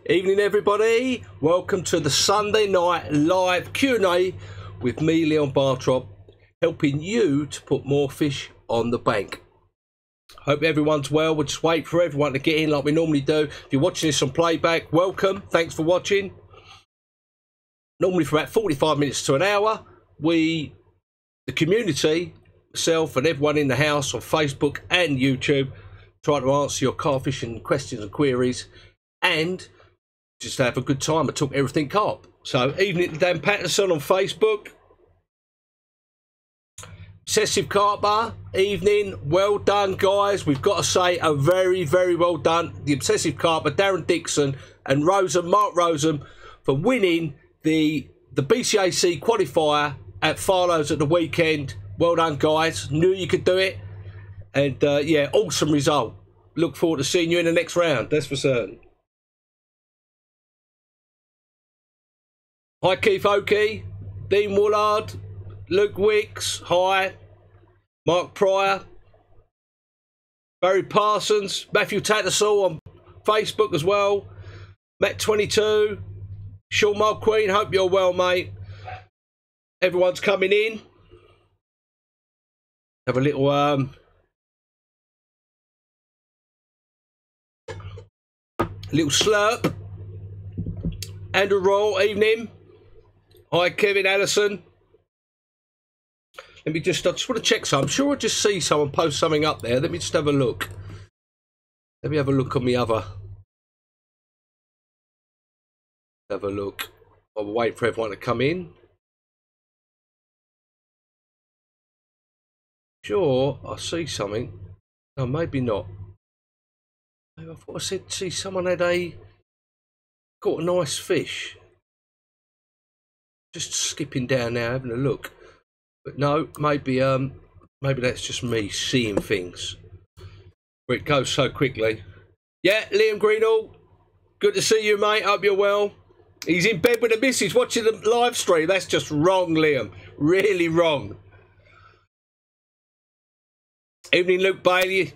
Evening everybody, welcome to the Sunday night live Q&A with me, Leon BARTROPP, helping you to put more fish on the bank. Hope everyone's well. We'll just wait for everyone to get in like we normally do. If you're watching this on playback, welcome, thanks for watching. Normally for about 45 minutes to an hour, the community, myself and everyone in the house on Facebook and YouTube, try to answer your carp fishing questions and queries and just have a good time. I took everything carp. So, evening to Dan Patterson on Facebook. Obsessive Carp Bar, evening. Well done, guys. We've got to say a very, very well done. The Obsessive Carper, Darren Dixon and Mark Rosen, for winning the BCAC qualifier at Farlow's at the weekend. Well done, guys. Knew you could do it. And, yeah, awesome result. Look forward to seeing you in the next round. That's for certain. Hi Keith Oakey, Dean Woolard, Luke Wicks, hi, Mark Pryor, Barry Parsons, Matthew Tattersall on Facebook as well, Matt22, Sean Mulqueen, hope you're well, mate. Everyone's coming in. Have a little slurp. Andrew Roll, evening. Hi, Kevin Allison. Let me I just want to check some. I'm sure I just see someone post something up there. Let me just have a look. Let me have a look on the other. Have a look. I'll wait for everyone to come in. Sure, I see something. No, maybe not. Maybe I thought I said see someone had caught a nice fish. Just skipping down now, having a look. But no, maybe that's just me seeing things. Where it goes so quickly. Yeah, Liam Greenall. Good to see you, mate. Hope you're well. He's in bed with the missus watching the live stream. That's just wrong, Liam. Really wrong. Evening, Luke Bailey.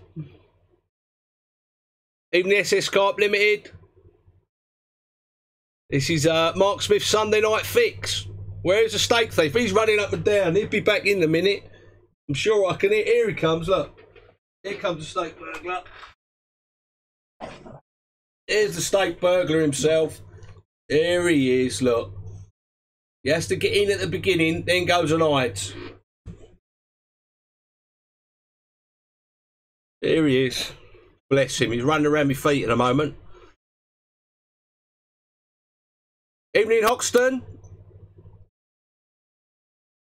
Evening, SS Carp Limited. This is Mark Smith's Sunday Night Fix. Where's the steak thief? He's running up and down. He'll be back in a minute. I'm sure I can hear. Here he comes, look. Here comes the steak burglar. Here's the steak burglar himself. Here he is, look. He has to get in at the beginning, then goes and hides. Here he is. Bless him. He's running around my feet at the moment. Evening, Hoxton.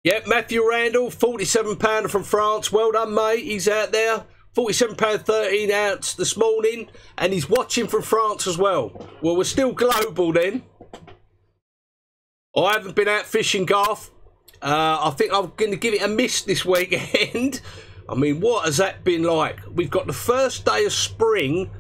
Yep, Matthew Randall, 47-pounder from France. Well done, mate. He's out there. 47-pound 13 ounce this morning. And he's watching from France as well. Well, we're still global then. I haven't been out fishing, Garth. I think I'm going to give it a miss this weekend. I mean, what has that been like? We've got the first day of spring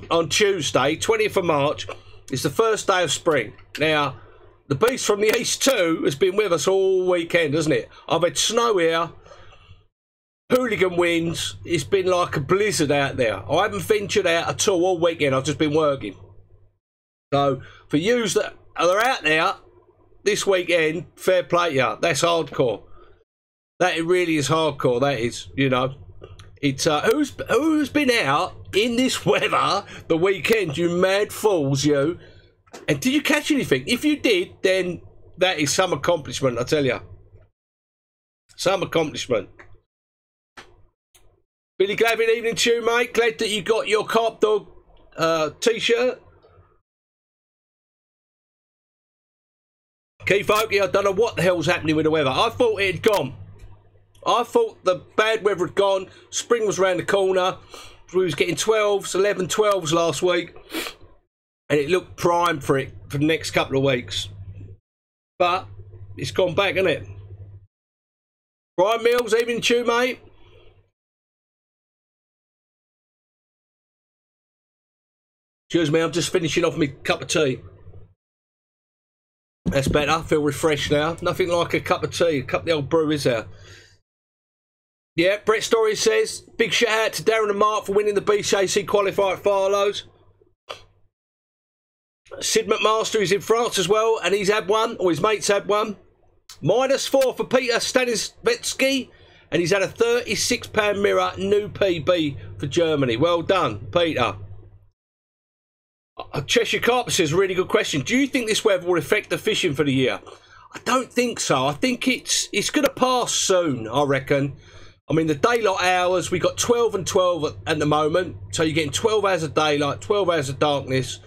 on Tuesday, 20th of March. It's the first day of spring. Now, the beast from the east too has been with us all weekend, hasn't it? I've had snow here, hooligan winds. It's been like a blizzard out there. I haven't ventured out at all weekend. I've just been working. So, for yous that are out there this weekend, fair play to you. That's hardcore. That really is hardcore, that is, you know. It's who's been out in this weather the weekend, you mad fools, you. And did you catch anything? If you did, then that is some accomplishment, I tell you. Some accomplishment. Billy Glavin, evening to you, mate. Glad that you got your Carp Dog t-shirt. Keith Oakey, I don't know what the hell's happening with the weather. I thought it had gone. I thought the bad weather had gone. Spring was around the corner. We was getting 12s, 11, 12s last week. And it looked prime for it for the next couple of weeks. But it's gone back, hasn't it? Brian Mills, evening to you, mate. Excuse me, I'm just finishing off my cup of tea. That's better. I feel refreshed now. Nothing like a cup of tea. A cup of the old brew, is there? Yeah, Brett Story says, big shout out to Darren and Mark for winning the BCAC qualifier at Farlow's. Sid McMaster is in France as well, and he's had one, or his mate's had one. -4 for Peter Stanisvetsky, and he's had a £36 mirror, new PB for Germany. Well done, Peter. Cheshire Carp says, really good question. Do you think this weather will affect the fishing for the year? I don't think so. I think it's going to pass soon, I reckon. I mean, the daylight hours, we got 12 and 12 at the moment. So you're getting 12 hours of daylight, 12 hours of darkness.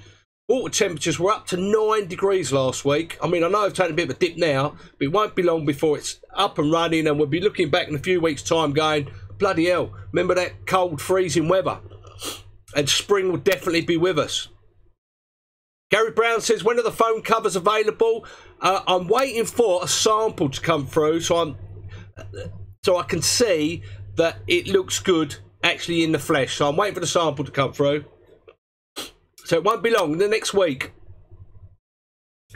Water temperatures were up to 9 degrees last week. I mean, I know I've taken a bit of a dip now, but it won't be long before it's up and running, and we'll be looking back in a few weeks' time going, bloody hell, remember that cold, freezing weather? And spring will definitely be with us. Gary Brown says, when are the phone covers available? I'm waiting for a sample to come through, so I can see that it looks good actually in the flesh. So I'm waiting for the sample to come through. So it won't be long, the next week.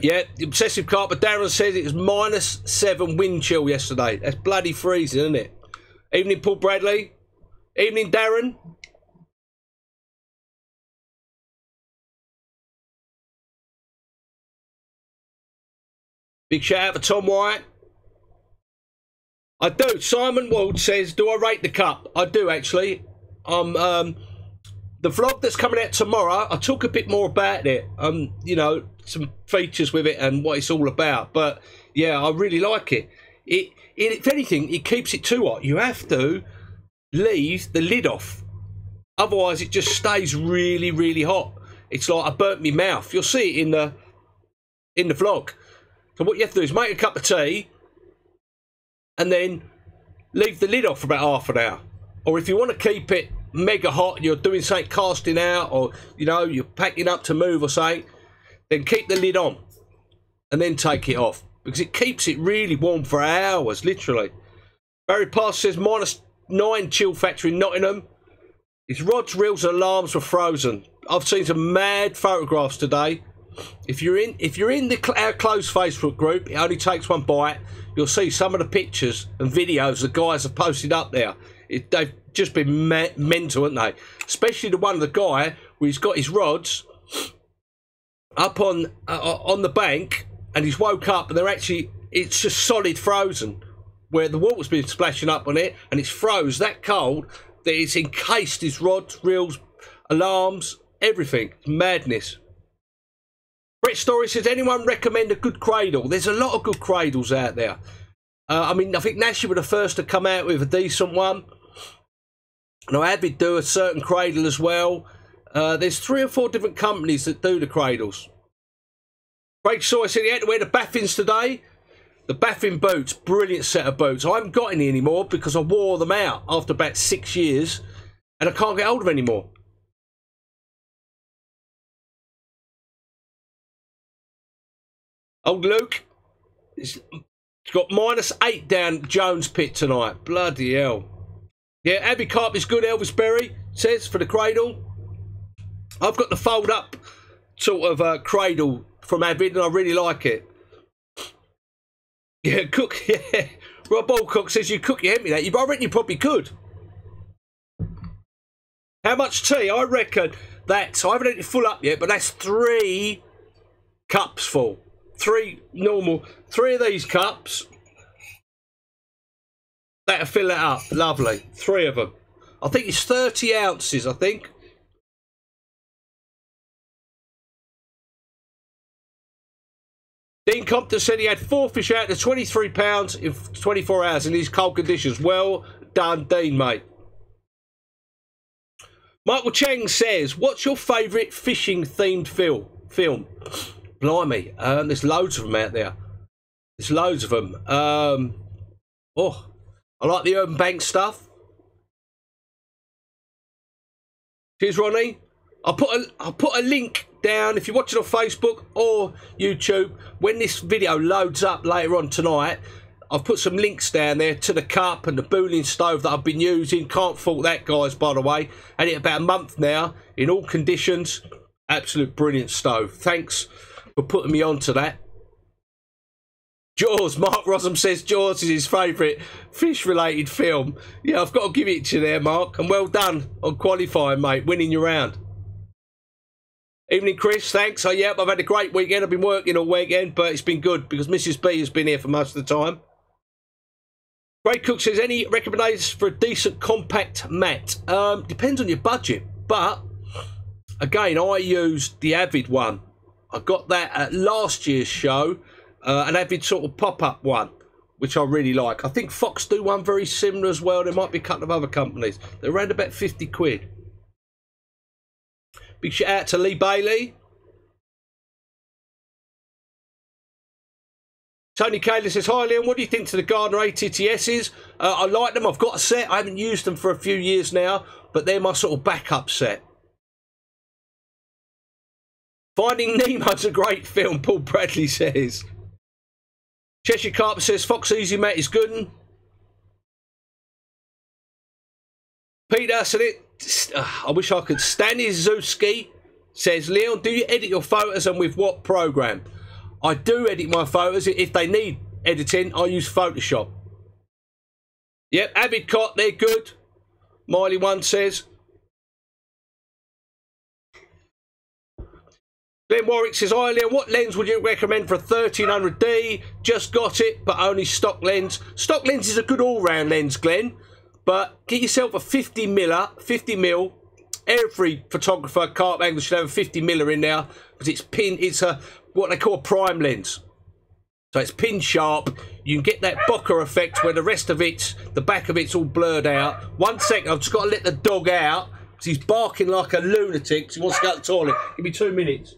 Yeah, the Obsessive Carper, Darren says it was -7 wind chill yesterday. That's bloody freezing, isn't it? Evening, Paul Bradley. Evening, Darren. Big shout out for Tom White. I do. Simon Wald says, do I rate the cup? I do, actually. The vlog that's coming out tomorrow, I talk a bit more about it. You know, some features with it and what it's all about. But, yeah, I really like it. If anything, it keeps it too hot. You have to leave the lid off. Otherwise, it just stays really, really hot. It's like I burnt my mouth. You'll see it in the vlog. So what you have to do is make a cup of tea and then leave the lid off for about half an hour. Or if you want to keep it mega hot, you're doing something, casting out, or, you know, you're packing up to move or something, then keep the lid on and then take it off, because it keeps it really warm for hours, literally. Barry Pass says, -9 chill factor in Nottingham. His rods, reels and alarms were frozen. I've seen some mad photographs today. If you're in our closed Facebook group, it only takes one bite. You'll see some of the pictures and videos the guys have posted up there. They've just been mental, haven't they? Especially the one of the guy where he's got his rods up on the bank, and he's woke up and it's just solid frozen, where the water's been splashing up on it, and it's froze that cold that it's encased his rods, reels, alarms, everything. It's madness. Brett Story says, anyone recommend a good cradle? There's a lot of good cradles out there. I mean, I think Nashi were the first to come out with a decent one. And I Avid do a certain cradle as well. There's 3 or 4 different companies that do the cradles. Craig Sawyer said he had to wear the Baffins today. The Baffin boots, brilliant set of boots. I haven't got any anymore because I wore them out after about 6 years, and I can't get hold of them anymore. Old Luke, it's got -8 down Jones Pit tonight. Bloody hell. Yeah, Abbey Carp is good, Elvis Berry says, for the cradle. I've got the fold up sort of cradle from Avid, and I really like it. Yeah, Cook, yeah. Rob Alcock says, you cook your empty that. I reckon you probably could. How much tea? I reckon that's, I haven't eaten it full up yet, but that's 3 cups full. 3 of these cups. That'll fill it up. Lovely. 3 of them. I think it's 30 ounces, I think. Dean Compton said he had 4 fish out to 23 pounds in 24 hours in these cold conditions. Well done, Dean, mate. Michael Cheng says, what's your favourite fishing-themed film? Blimey, there's loads of them out there. There's loads of them. Oh, I like the Urban Bank stuff. Cheers, Ronnie. I'll put a link down if you're watching on Facebook or YouTube. When this video loads up later on tonight, I've put some links down there to the cup and the booling stove that I've been using. Can't fault that, guys, by the way. Had it about a month now in all conditions. Absolute brilliant stove. Thanks for putting me on to that. Jaws, Mark Rossum says Jaws is his favourite fish-related film. Yeah, I've got to give it to you there, Mark. And well done on qualifying, mate, winning your round. Evening, Chris, thanks. Oh, yeah, I've had a great weekend. I've been working all weekend, but it's been good because Mrs. B has been here for most of the time. Great Cook says, any recommendations for a decent compact mat? Depends on your budget, but again, I used the Avid one. I got that at last year's show. An Avid sort of pop-up one, which I really like. I think Fox do one very similar as well. There might be a couple of other companies. They're around about 50 quid. Big shout out to Lee Bailey. Tony Kaler says, hi Leon, what do you think to the Gardner ATTSs? I like them. I've got a set. I haven't used them for a few years now, but they're my sort of backup set. Finding Nemo's a great film, Paul Bradley says. Cheshire Carp says Fox Easy Mat is good. Peter said it. I wish I could. Staniszewski says, Leon, do you edit your photos and with what program? I do edit my photos. If they need editing, I use Photoshop. Yep, Avid Cot, they're good. Miley One says. Glenn Warwick says, hi Leon, what lens would you recommend for a 1300D? Just got it, but only stock lens. Stock lens is a good all-round lens, Glenn, but get yourself a 50 mil. Every photographer, carp angler should have a 50 miller in there because it's pin. It's a what they call a prime lens, so it's pin sharp. You can get that bokeh effect where the rest of it, the back of it's all blurred out. 1 second, I've just got to let the dog out because he's barking like a lunatic because he wants to go to the toilet. Give me 2 minutes.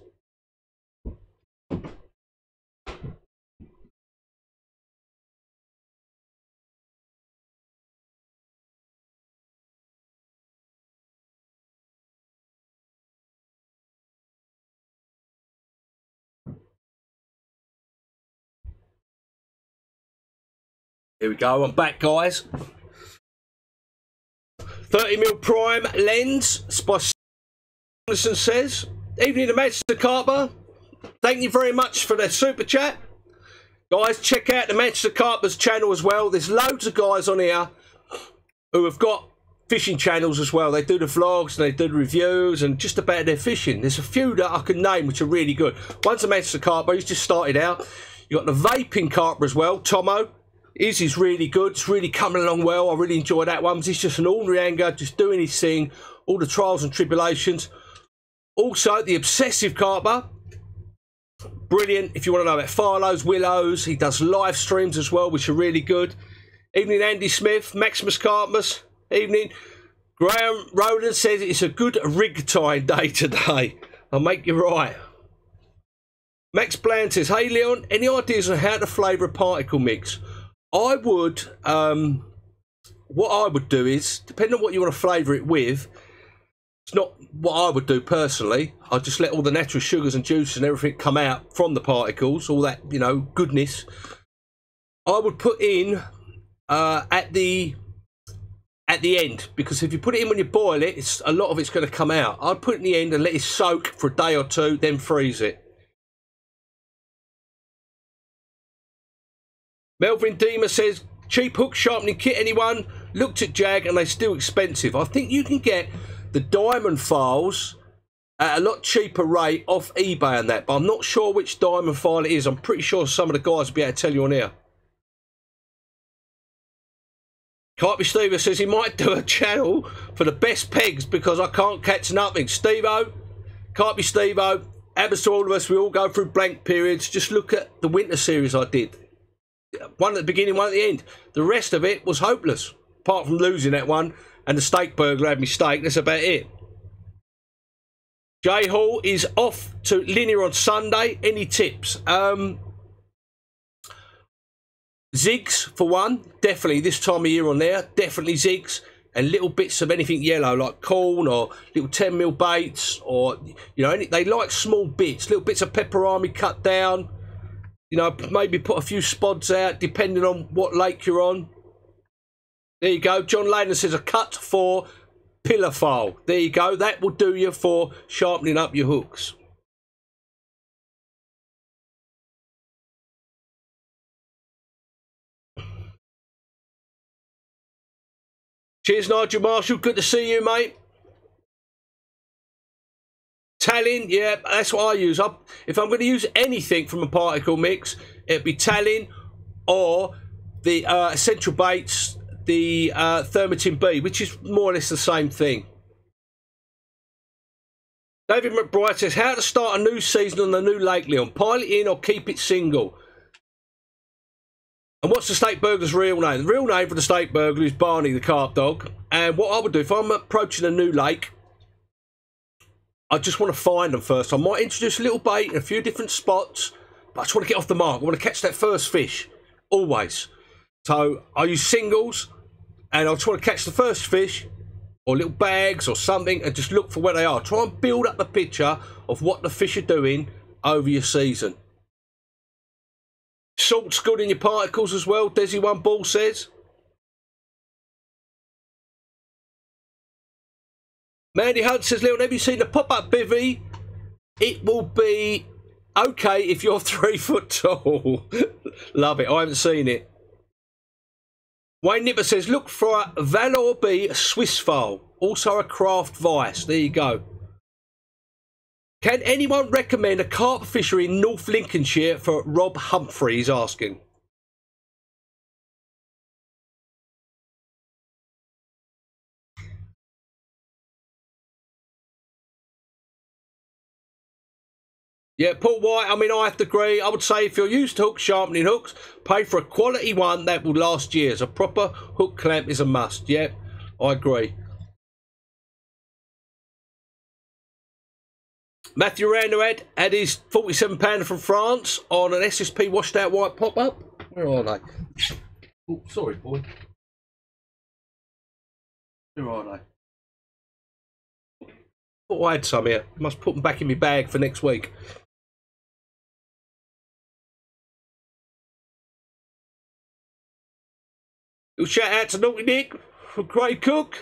Here we go, I'm back, guys. 30mm prime lens, by Anderson says. Evening to Manchester Carper. Thank you very much for the super chat. Guys, check out the Manchester Carpers channel as well. There's loads of guys on here who have got fishing channels as well. They do the vlogs and they do the reviews and just about their fishing. There's a few that I can name which are really good. One's a Manchester Carper, he's just started out. You've got the vaping Carper as well, Tomo. His is really good. It's really coming along well. I really enjoy that one. He's just an ordinary angler, just doing his thing, all the trials and tribulations. Also, the Obsessive Carper. Brilliant. If you want to know about Farlows, Willows, he does live streams as well, which are really good. Evening, Andy Smith, Maximus Carpus. Evening. Graham Roland says it's a good rig tying day today. I'll make you right. Max Bland says, hey Leon, any ideas on how to flavour a particle mix? I would, what I would do is, depending on what you want to flavour it with, it's not what I would do personally. I'd just let all the natural sugars and juices and everything come out from the particles, all that, you know, goodness. I would put in at the end, because if you put it in when you boil it, it's a lot of it's going to come out. I'd put it in the end and let it soak for a day or two, then freeze it. Melvin Deemer says, cheap hook sharpening kit, anyone? Looked at Jag and they're still expensive. I think you can get the diamond files at a lot cheaper rate off eBay and that, but I'm not sure which diamond file it is. I'm pretty sure some of the guys will be able to tell you on here. Carpy Steve says he might do a channel for the best pegs because I can't catch nothing. Steve-O, Carpy Steve-O, happens to all of us. We all go through blank periods. Just look at the winter series I did. One at the beginning, one at the end. The rest of it was hopeless, apart from losing that one and the steak burglar had me steak. That's about it. Jay Hall is off to Linear on Sunday. Any tips? Zigs for one, definitely this time of year on there, definitely zigs, and little bits of anything yellow like corn or little 10mm baits, or you know, they like small bits, little bits of pepperami cut down. You know, maybe put a few spods out depending on what lake you're on. There you go. John Layden says a cut for pillar file. There you go. That will do you for sharpening up your hooks. Cheers, Nigel Marshall. Good to see you, mate. Talin, yeah, that's what I use. If I'm going to use anything from a particle mix, it'd be Talin or the Essential Baits, the Thermatin B, which is more or less the same thing. David McBride says, how to start a new season on the new lake, Leon? Pile it in or keep it single? And what's the State Burglar's real name? The real name for the State Burglar is Barney the Carp Dog. And what I would do, if I'm approaching a new lake, I just want to find them first. I might introduce a little bait in a few different spots, but I just want to get off the mark. I want to catch that first fish, always. So I use singles, and I just want to catch the first fish, or little bags or something, and just look for where they are. Try and build up the picture of what the fish are doing over your season. Salt's good in your particles as well, Desi One Ball says. Mandy Hunt says, Leon, have you seen the pop-up bivvy? It will be okay if you're 3 foot tall. Love it. I haven't seen it. Wayne Nipper says, look for a Valor B Swiss file. Also a craft vice. There you go. Can anyone recommend a carp fishery in North Lincolnshire for Rob Humphrey? He's asking. Yeah, Paul White, I mean, I have to agree. I would say if you're used to hook sharpening hooks, pay for a quality one that will last years. A proper hook clamp is a must. Yeah, I agree. Matthew Randall had his 47 pounder from France on an SSP washed out white pop-up. Where are they? Oh, sorry, boy. Where are they? Thought I had some here. Must put them back in my bag for next week. Little shout out to Naughty Nick from Great Cook.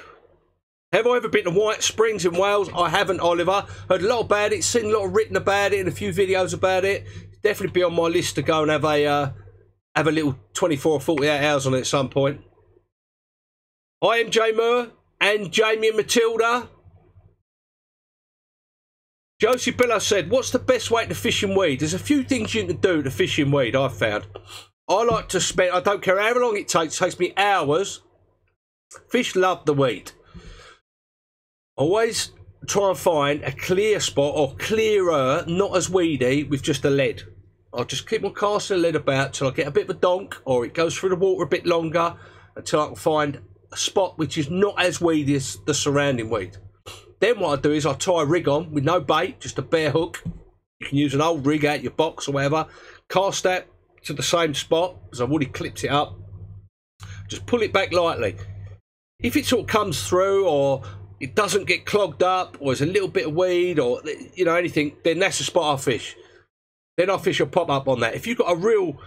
Have I ever been to White Springs in Wales? I haven't, Oliver. Heard a lot about it, seen a lot written about it and a few videos about it. Definitely be on my list to go and have a little 24 or 48 hours on it at some point. I am Jay Moore and Jamie and Matilda. Josie Billow said, what's the best way to fish in weed? There's a few things you can do to fish in weed, I've found. I like to spend, I don't care how long it takes me hours. Fish love the weed. Always try and find a clear spot or clearer, not as weedy, with just a lead. I'll just keep on casting a lead about till I get a bit of a donk or it goes through the water a bit longer until I can find a spot which is not as weedy as the surrounding weed. Then what I do is I tie a rig on with no bait, just a bare hook. You can use an old rig out your box or whatever. Cast that to the same spot because I've already clipped it up. Just pull it back lightly. If it sort of comes through or it doesn't get clogged up or there's a little bit of weed or, you know, anything, then that's the spot I fish. Then I fish will pop up on that. If you've got a real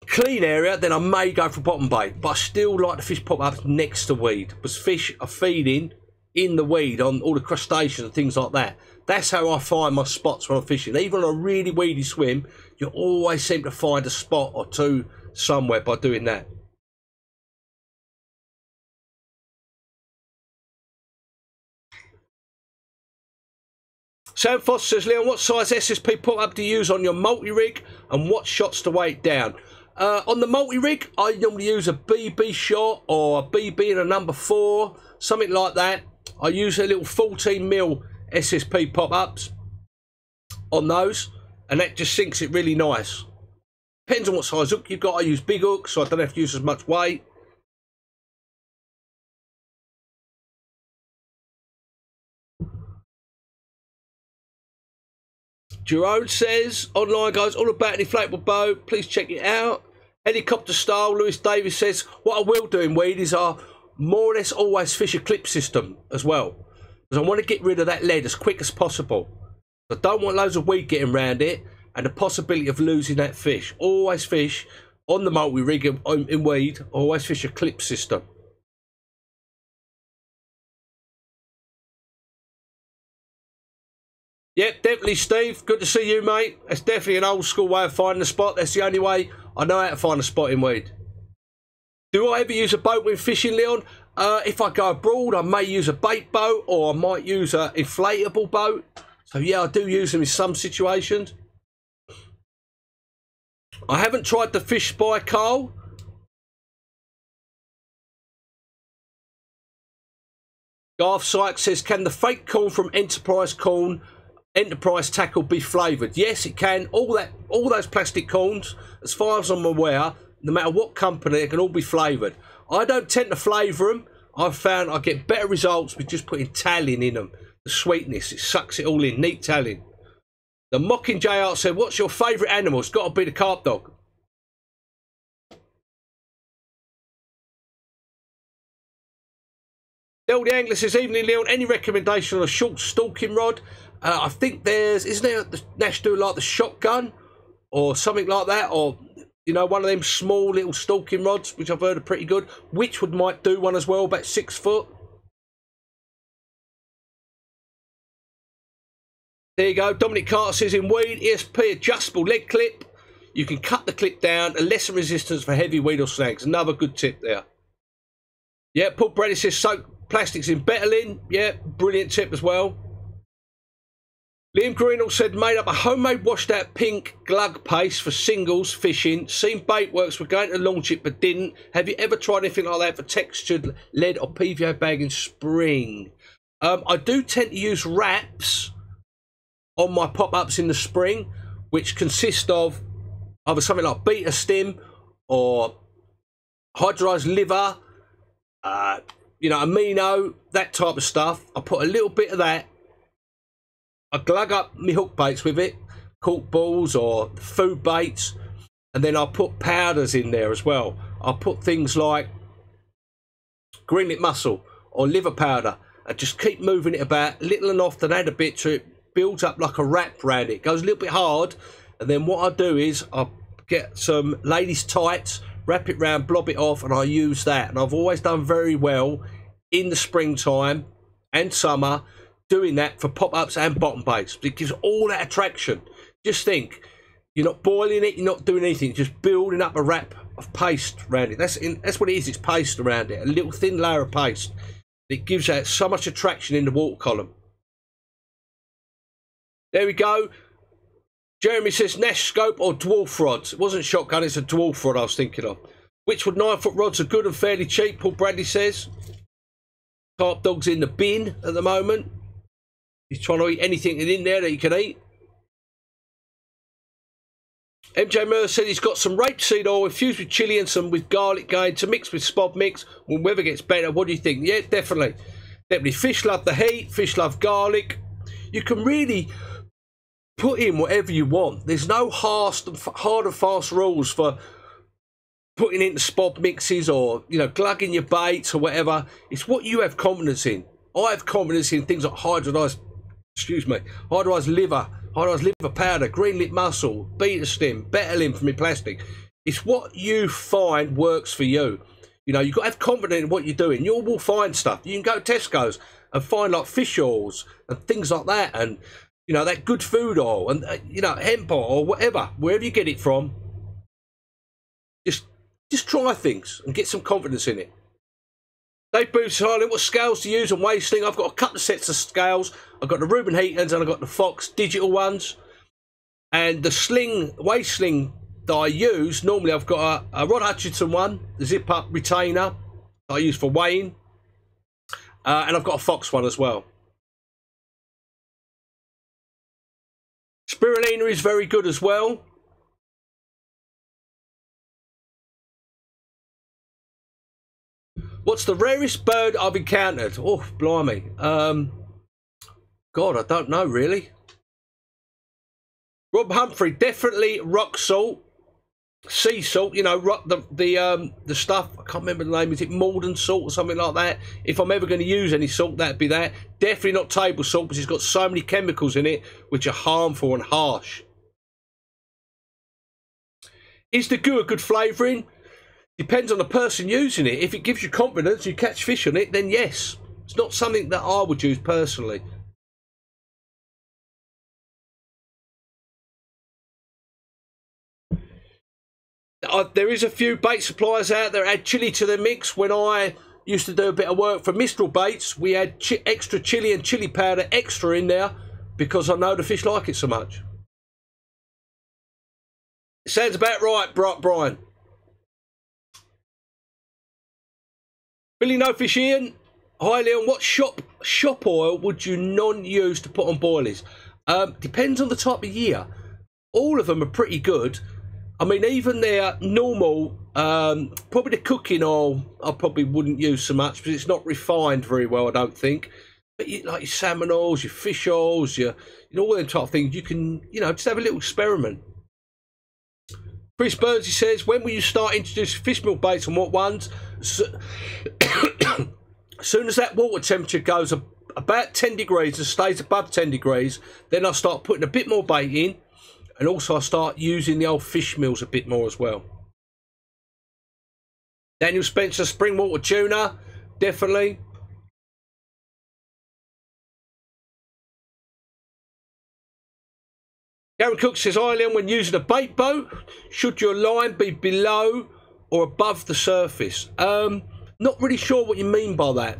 clean area, then I may go for bottom bait, but I still like to fish pop up next to weed because fish are feeding in the weed on all the crustaceans and things like that. That's how I find my spots when I'm fishing. Even on a really weedy swim, you always seem to find a spot or two somewhere by doing that. Sam Foss says, Leon, what size SSP pop-up do you use on your multi-rig and what shots to weigh it down? On the multi-rig, I normally use a BB shot or a BB and a number 4, something like that. I use a little 14mm SSP pop-ups on those, and that just sinks it really nice. Depends on what size hook you've got. I use big hooks, so I don't have to use as much weight. Jerome says, online guys, all about an inflatable boat. Please check it out. Helicopter style. Lewis Davis says, what I will do in weed is I more or less always fish a clip system as well. Because I want to get rid of that lead as quick as possible. I don't want loads of weed getting around it and the possibility of losing that fish. Always fish on the multi-rig in weed. Always fish a clip system. Yep, definitely, Steve. Good to see you, mate. That's definitely an old school way of finding a spot. That's the only way I know how to find a spot in weed. Do I ever use a boat when fishing, Leon? If I go abroad, I may use a bait boat, or I might use an inflatable boat. So yeah, I do use them in some situations. I haven't tried the fish by Carl. Garth Sykes says, can the fake corn from Enterprise tackle be flavoured? Yes, it can. All those plastic corns, as far as I'm aware, no matter what company, it can all be flavoured. I don't tend to flavour them. I've found I get better results with just putting talent in them. The sweetness, it sucks it all in. Neat talent. The Mockingjay Art said, what's your favourite animal? It's got to be the carp dog. Del the Angler says, evening Leon, any recommendation on a short stalking rod? I think there's, isn't there the National like the shotgun or something like that, or you know, one of them small little stalking rods, which I've heard are pretty good. Witchwood might do one as well, about 6 foot. There you go. Dominic Carter says, in weed, ESP adjustable leg clip. You can cut the clip down and lessen resistance for heavy weed or snags. Another good tip there. Yeah, Paul Brady says, soak plastics in betadine. Yeah, brilliant tip as well. Liam Greenall said, made up a homemade washed out pink glug paste for singles fishing. Seen bait works, were going to launch it but didn't. Have you ever tried anything like that for textured lead or PVA bag in spring? I do tend to use wraps on my pop-ups in the spring, which consist of either something like beta stim or hydrolyzed liver, you know, amino, that type of stuff. I put a little bit of that. I glug up my hook baits with it, cork balls or food baits, and then I'll put powders in there as well. I'll put things like greenlet mussel or liver powder and just keep moving it about, little and often, add a bit to it, builds up like a wrap around it. It goes a little bit hard, and then what I do is I get some ladies' tights, wrap it round, blob it off, and I use that. And I've always done very well in the springtime and summer doing that for pop-ups and bottom baits. It gives all that attraction. Just think, you're not boiling it, you're not doing anything, just building up a wrap of paste around it. That's what it is, it's paste around it, a little thin layer of paste. It gives that so much attraction in the water column. There we go. Jeremy says Nash scope or dwarf rods. It wasn't shotgun, it's a dwarf rod I was thinking of. Witchwood 9-foot rods are good and fairly cheap, Paul Bradley says. Carp dog's in the bin at the moment. He's trying to eat anything in there that he can eat. MJ Murr said he's got some rapeseed oil infused with chili and some with garlic going to mix with spod mix. When weather gets better, what do you think? Yeah, definitely. Definitely. Fish love the heat. Fish love garlic. You can really put in whatever you want. There's no hard and fast rules for putting into spod mixes or, you know, glugging your baits or whatever. It's what you have confidence in. I have confidence in things like hydrolyzed liver, hydrolyzed liver powder, greenlit mussel, beta stim, betadine from your plastic. It's what you find works for you. You know, you've got to have confidence in what you're doing. You will find stuff. You can go to Tesco's and find like fish oils and things like that, and you know, that good food oil and you know, hemp oil or whatever, wherever you get it from. Just try things and get some confidence in it. Dave Booth Silent, what scales to use and weigh sling? I've got a couple of sets of scales. I've got the Reuben Heatons and I've got the Fox digital ones. And the weigh sling that I use, normally I've got a Rod Hutchinson one, the zip up retainer that I use for weighing. And I've got a Fox one as well. Spirulina is very good as well. What's the rarest bird I've encountered? Oh, blimey. God, I don't know, really. Rob Humphrey, definitely rock salt. Sea salt, you know, the stuff, I can't remember the name, is it Morden salt or something like that? If I'm ever going to use any salt, that'd be that. Definitely not table salt, because it's got so many chemicals in it which are harmful and harsh. Is the goo a good flavouring? Depends on the person using it. If it gives you confidence, you catch fish on it, then yes. It's not something that I would use personally. there is a few bait suppliers out there add chili to their mix. When I used to do a bit of work for Mistral Baits, we had extra chili and chili powder extra in there because I know the fish like it so much. It sounds about right, Brian. Billy No Fish Ian. Hi Leon, what shop oil would you non-use to put on boilies? Depends on the type of year. All of them are pretty good. I mean, even their normal, probably the cooking oil, I probably wouldn't use so much because it's not refined very well, I don't think. But like your salmon oils, your fish oils, your, all them type of things, you can, just have a little experiment. Chris Burns, he says, when will you start introducing fish meal baits and what ones? So, as soon as that water temperature goes about 10 degrees and stays above 10 degrees, then I start putting a bit more bait in, and also I start using the old fish meals a bit more as well. Daniel Spencer, spring water tuna, definitely. Gary Cook says, hi Leon, when using a bait boat, should your line be below or above the surface? Not really sure what you mean by that.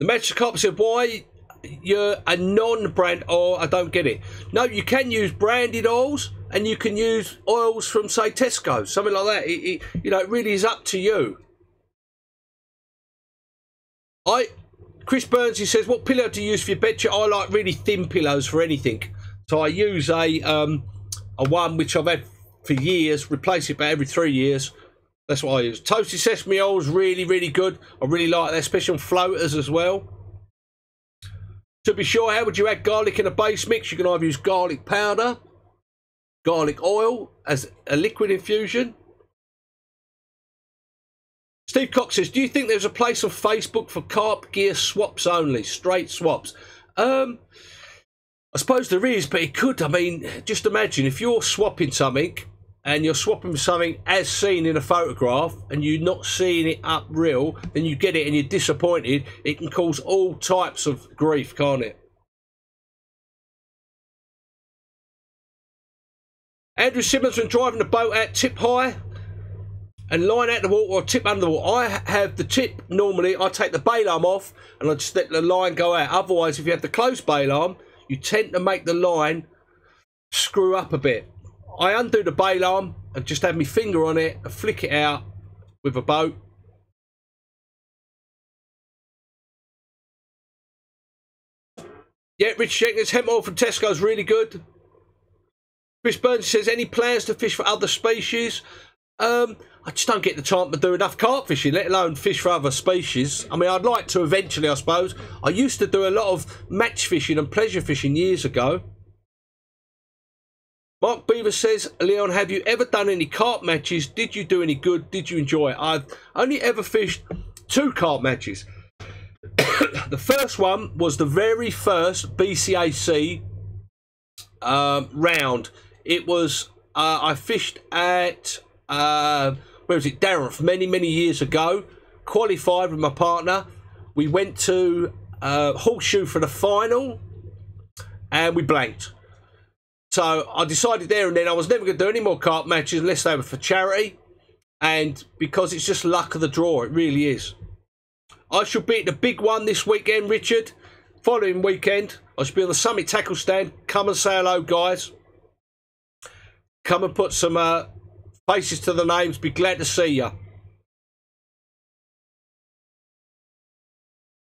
The Magic Carp said, why you're a non-brand oil? I don't get it. No, you can use branded oils and you can use oils from, say, Tesco, something like that. It really is up to you. Chris Burns, he says, what pillow do you use for your bed sheet? I like really thin pillows for anything. So I use a one which I've had for years, replace it about every 3 years. That's what I use. Toasted sesame oil is really, really good. I really like that, especially on floaters as well. To be sure, how would you add garlic in a base mix? You can either use garlic powder, garlic oil as a liquid infusion. Steve Cox says, do you think there's a place on Facebook for carp gear swaps only, straight swaps? I suppose there is, but it could. I mean, just imagine if you're swapping something and you're swapping something as seen in a photograph and you're not seeing it up real, then you get it and you're disappointed. It can cause all types of grief, can't it? Andrew Simmons, when driving the boat out tip high and line out the water or tip under the water, I have the tip normally, I take the bail arm off and I just let the line go out. Otherwise, if you have the closed bail arm, you tend to make the line screw up a bit. I undo the bail arm and just have my finger on it and flick it out with a boat. Yeah, Rich Jenkins, hemp oil from Tesco is really good. Chris Burns says, any plans to fish for other species? I just don't get the time to do enough carp fishing, let alone fish for other species. I mean, I'd like to eventually, I suppose. I used to do a lot of match fishing and pleasure fishing years ago. Mark Beaver says, Leon, have you ever done any carp matches? Did you do any good? Did you enjoy it? I've only ever fished 2 carp matches. The first one was the very first BCAC round. It was, I fished at, where was it, Darren, many years ago. Qualified with my partner. We went to Horseshoe for the final and we blanked. So I decided there and then I was never going to do any more carp matches unless they were for charity. And because it's just luck of the draw, it really is. I shall be at the big one this weekend, Richard. Following weekend, I should be on the Summit Tackle Stand. Come and say hello, guys. Come and put some faces to the names. Be glad to see you.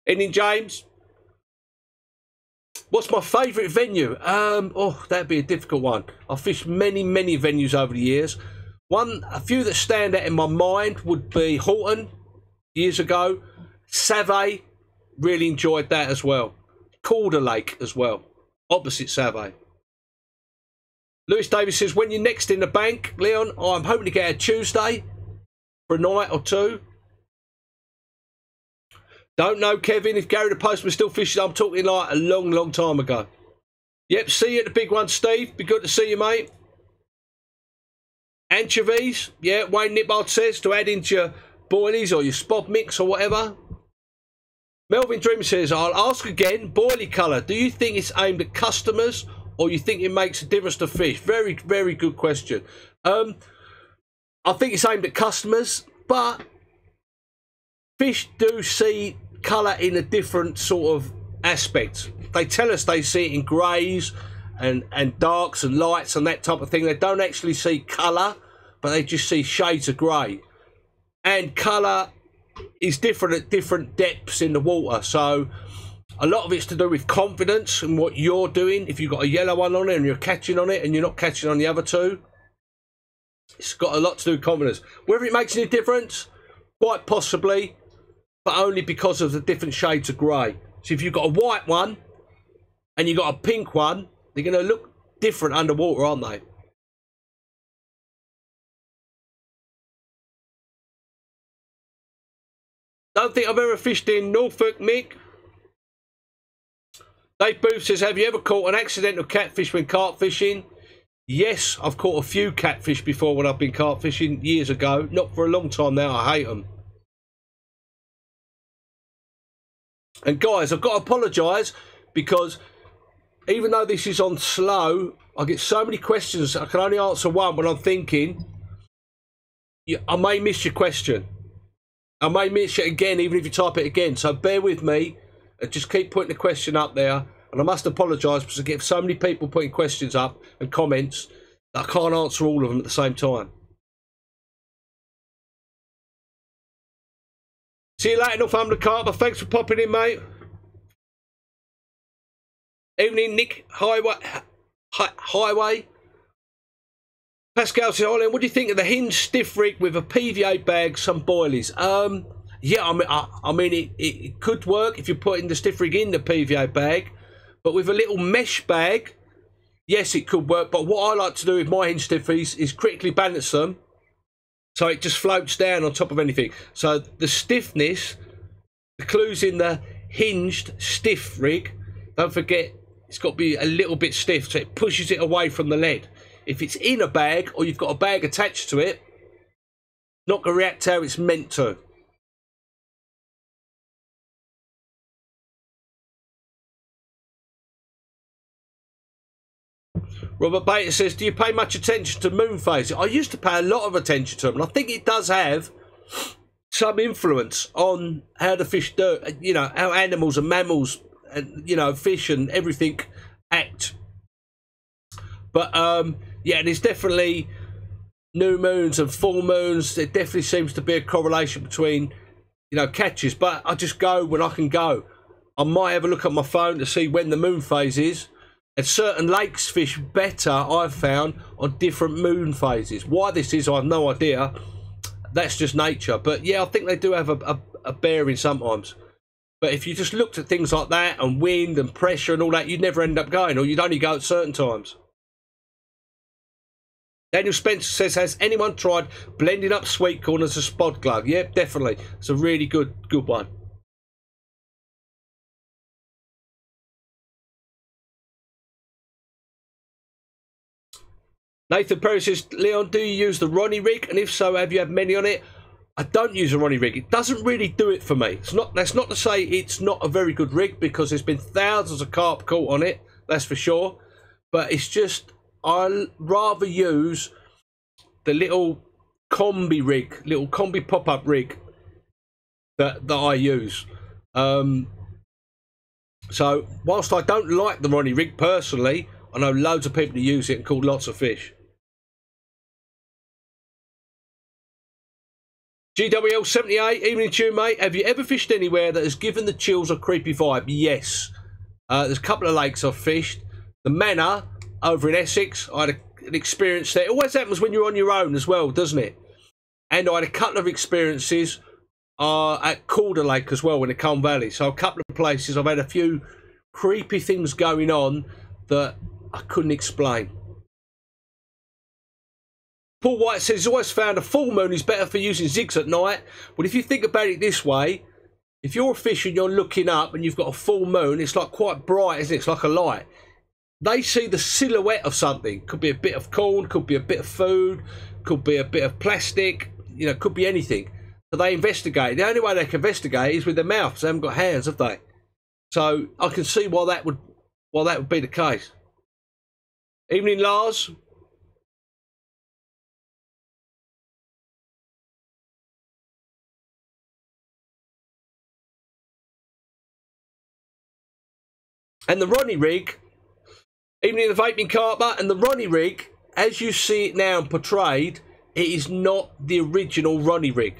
Evening, James. What's my favourite venue? Oh, that'd be a difficult one. I've fished many venues over the years. A few that stand out in my mind would be Horton years ago. Savay, really enjoyed that as well. Calder Lake as well, opposite Savay. Lewis Davis says, when you're next in the bank, Leon, I'm hoping to get a Tuesday for a night or two. Don't know, Kevin, if Gary the Postman still fishing. I'm talking like a long time ago. Yep, see you at the big one, Steve. Be good to see you, mate. Anchovies, yeah, Wayne Nibbard says, to add into your boilies or your spod mix or whatever. Melvin Dream says, I'll ask again, boilie colour, do you think it's aimed at customers or you think it makes a difference to fish? Very, very good question. I think it's aimed at customers, but fish do see colour in a different sort of aspect. They tell us they see it in greys and darks and lights and that type of thing. They don't actually see colour, but they just see shades of grey. And colour is different at different depths in the water. So a lot of it's to do with confidence and what you're doing. If you've got a yellow one on it and you're catching on it and you're not catching on the other two, it's got a lot to do with confidence. Whether it makes any difference, quite possibly, but only because of the different shades of grey. So if you've got a white one and you've got a pink one, they're going to look different underwater, aren't they? Don't think I've ever fished in Norfolk, Mick. Dave Booth says, have you ever caught an accidental catfish when carp fishing? Yes, I've caught a few catfish before when I've been carp fishing years ago. Not for a long time now. I hate them. And guys, I've got to apologise because even though this is on slow, I get so many questions. I can only answer one when I'm thinking. I may miss your question. I may miss it again, even if you type it again. So bear with me and just keep putting the question up there. And I must apologise because I get so many people putting questions up and comments that I can't answer all of them at the same time. See you later, Northumberland Carp. Thanks for popping in, mate. Evening, Nick Highway. Pascal says, what do you think of the hinge stiff rig with a PVA bag, some boilies? Yeah, I mean it could work if you're putting the stiff rig in the PVA bag, but with a little mesh bag, yes, it could work. But what I like to do with my hinge stiffies is critically balance them, so it just floats down on top of anything. So the stiffness, the clue's in the hinged stiff rig. Don't forget, it's got to be a little bit stiff, so it pushes it away from the lead. If it's in a bag or you've got a bag attached to it, it's not going to react how it's meant to. Robert Bater says, do you pay much attention to moon phases? I used to pay a lot of attention to them, and I think it does have some influence on how the fish do, you know, how animals and mammals and, you know, fish and everything act. But yeah, there's definitely new moons and full moons. There definitely seems to be a correlation between, you know, catches. But I just go when I can go. I might have a look at my phone to see when the moon phase is. And certain lakes fish better, I've found, on different moon phases. Why this is, I have no idea. That's just nature. But yeah, I think they do have a bearing sometimes. But if you just looked at things like that and wind and pressure and all that, you'd never end up going, or you'd only go at certain times. Daniel Spencer says, has anyone tried blending up sweet corn as a spod glug? Yep, definitely. It's a really good one. Nathan Perry says, Leon, do you use the Ronnie rig? And if so, have you had many on it? I don't use a Ronnie rig. It doesn't really do it for me. That's not to say it's not a very good rig, because there's been thousands of carp caught on it, that's for sure. But it's just, I'd rather use the little combi rig, little combi pop-up rig that I use. So whilst I don't like the Ronnie rig personally, I know loads of people who use it and caught lots of fish. GWL78, evening to you, mate. Have you ever fished anywhere that has given the chills a creepy vibe? Yes. There's a couple of lakes I've fished. The Manor over in Essex, I had an experience there. It always happens when you're on your own as well, doesn't it? And I had a couple of experiences at Calder Lake as well in the Culm Valley. So a couple of places I've had a few creepy things going on that I couldn't explain. Paul White says he's always found a full moon is better for using zigs at night. Well, if you think about it this way, if you're a fish and you're looking up and you've got a full moon, it's like quite bright, isn't it? It's like a light. They see the silhouette of something. Could be a bit of corn, could be a bit of food, could be a bit of plastic, you know, could be anything. So they investigate. The only way they can investigate is with their mouths. They haven't got hands, have they? So I can see why that would be the case. Evening, Lars. And the Ronnie rig, evening the vaping carper, and the Ronnie rig, as you see it now and portrayed, it is not the original Ronnie rig.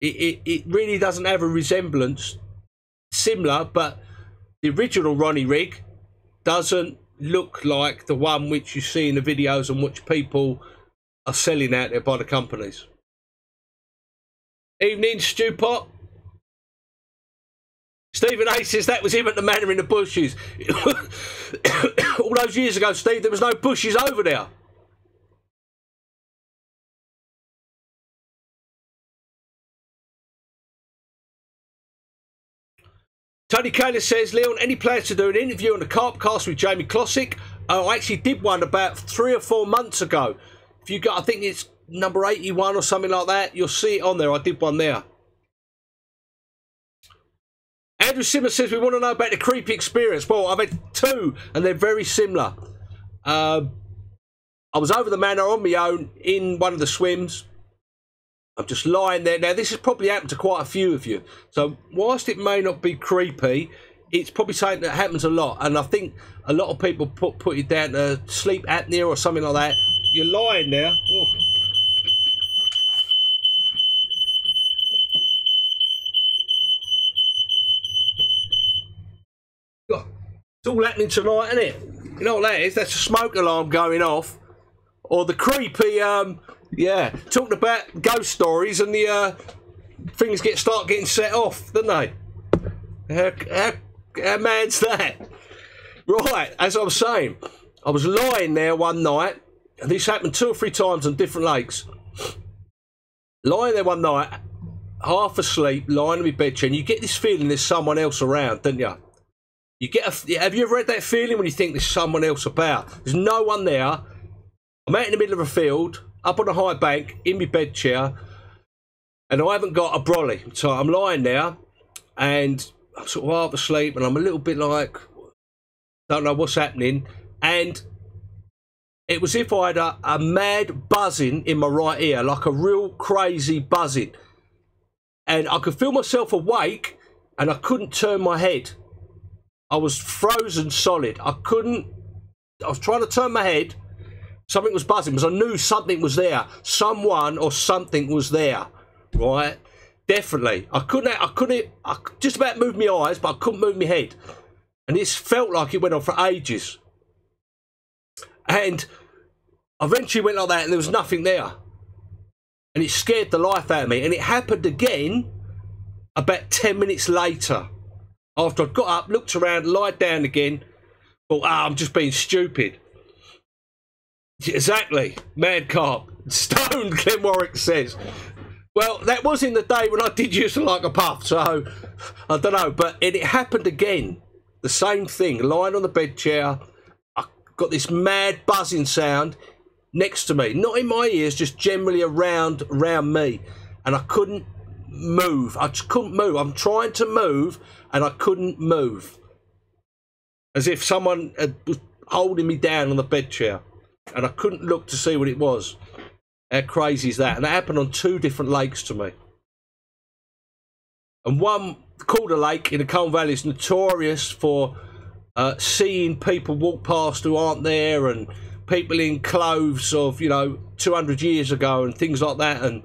It really doesn't have a resemblance, similar, but the original Ronnie rig doesn't look like the one which you see in the videos and which people are selling out there by the companies. Evening, Stew Pot. Stephen A says that was him at the manor in the bushes. All those years ago, Steve, there was no bushes over there. Tony Kaler says, Leon, any plans to do an interview on the Carp Cast with Jamie Classic? I actually did one about 3 or 4 months ago. If you got, I think it's number 81 or something like that. You'll see it on there. I did one there. Andrew Simmons says, we want to know about the creepy experience. Well, I've had 2, and they're very similar. I was over the manor on my own in one of the swims. I'm just lying there. Now, this has probably happened to quite a few of you. So, whilst it may not be creepy, it's probably something that happens a lot. And I think a lot of people put it down to sleep apnea or something like that. You're lying there. Oh. It's all happening tonight, isn't it? You know what that is? That's a smoke alarm going off. Or the creepy, yeah, talking about ghost stories and the things start getting set off, don't they? How mad's that? Right, as I was saying, I was lying there one night, and this happened 2 or 3 times on different lakes. Lying there one night, half asleep, lying in my bed chair, and you get this feeling there's someone else around, don't you? You get have you ever had that feeling when you think there's someone else about? There's no one there. I'm out in the middle of a field, up on a high bank, in my bed chair, and I haven't got a brolly. So I'm lying there, and I'm sort of half asleep, and I'm a little bit like, don't know what's happening. And it was if I had a mad buzzing in my right ear, like a real crazy buzzing. And I could feel myself awake, and I couldn't turn my head. I was frozen solid. I was trying to turn my head. Something was buzzing because I knew something was there. Someone or something was there, right? Definitely. I just about moved my eyes, but I couldn't move my head. And this felt like it went on for ages. And I eventually went like that and there was nothing there. And it scared the life out of me. And it happened again about 10 minutes later. After I got up, looked around, lied down again, thought, I'm just being stupid. Exactly. Mad carp. Stoned, Ken Warwick says. Well, that was in the day when I did used to like a puff, so I don't know. But it happened again. The same thing. Lying on the bed chair. I got this mad buzzing sound next to me. Not in my ears, just generally around me. And I couldn't move. I just couldn't move. I'm trying to move, and I couldn't move. As if someone was holding me down on the bed chair. And I couldn't look to see what it was. How crazy is that? And that happened on 2 different lakes to me. And one, Calder Lake in the Colne Valley, is notorious for seeing people walk past who aren't there, and people in clothes of, 200 years ago and things like that. And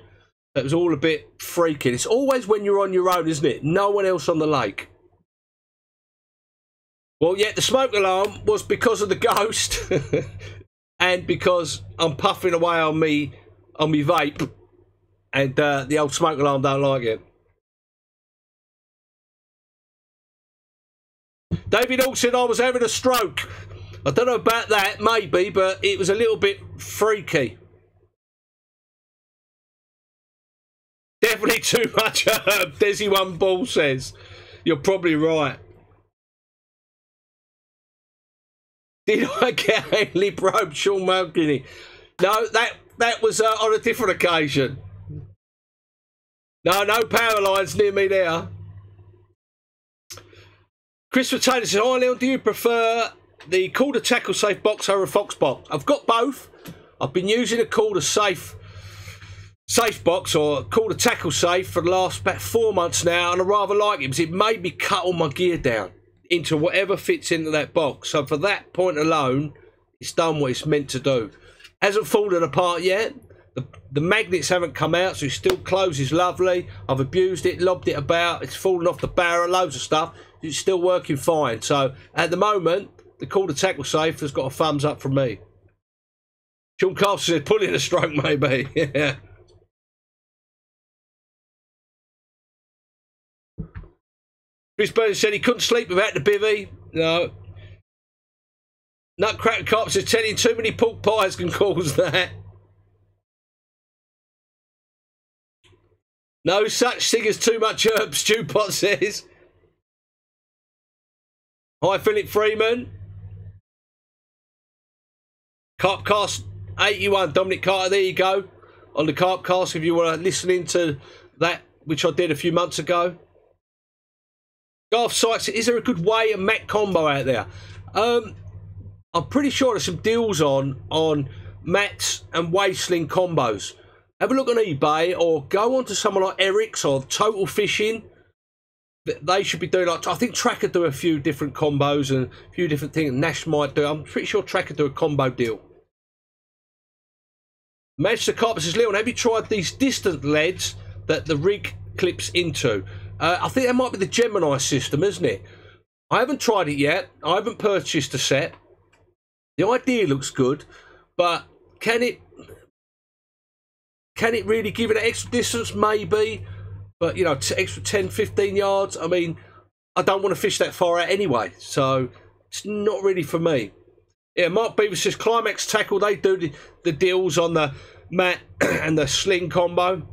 it was all a bit freaky. It's always when you're on your own, isn't it? No one else on the lake. Well, yeah, the smoke alarm was because of the ghost. And because I'm puffing away on me vape, and the old smoke alarm don't like it. David Hall said I was having a stroke. I don't know about that, maybe, but it was a little bit freaky. Definitely too much herb, Desi One Ball says. You're probably right. Did I get Haley Probe, Sean Mulkini? No, that was on a different occasion. No power lines near me there. Christopher Taylor says, "Hi Leon, do you prefer the Calder Tackle Safe box over a Fox box?" I've got both. I've been using a Calder Safe box or Calder Tackle Safe for the last about 4 months now, and I rather like it because it made me cut all my gear down into whatever fits into that box. So for that point alone, it's done what it's meant to do. Hasn't fallen apart yet. The magnets haven't come out, so it still closes lovely. I've abused it, lobbed it about. It's fallen off the barrel, loads of stuff. It's still working fine. So at the moment, the Calder Tackle Safe has got a thumbs up from me. Sean Carpenter said, pulling a stroke maybe. Yeah. Chris Burns said he couldn't sleep without the bivvy. No. Nutcracker Carp says, telling too many pork pies can cause that. No such thing as too much herbs, Stewpot says. Hi, Philip Freeman. Carpcast 81, Dominic Carter, there you go. On the Carpcast, if you were listening to that, which I did a few months ago. Garth Sykes, is there a good way a Mac combo out there? I'm pretty sure there's some deals on mats and waistling combos. Have a look on eBay or go on to someone like Eric's or Total Fishing. They should be doing, like, I think Tracker do a few different combos and a few different things. Nash might do. I'm pretty sure Tracker do a combo deal. Manchester Carpenter says, Leon, have you tried these distant leads that the rig clips into? I think that might be the Gemini system, isn't it? I haven't tried it yet. I haven't purchased a set. The idea looks good, but can it really give it an extra distance? Maybe. But, you know, extra 10, 15 yards. I mean, I don't want to fish that far out anyway. So, it's not really for me. Yeah, Mark Beaver says, Climax Tackle, they do the deals on the mat and the sling combo.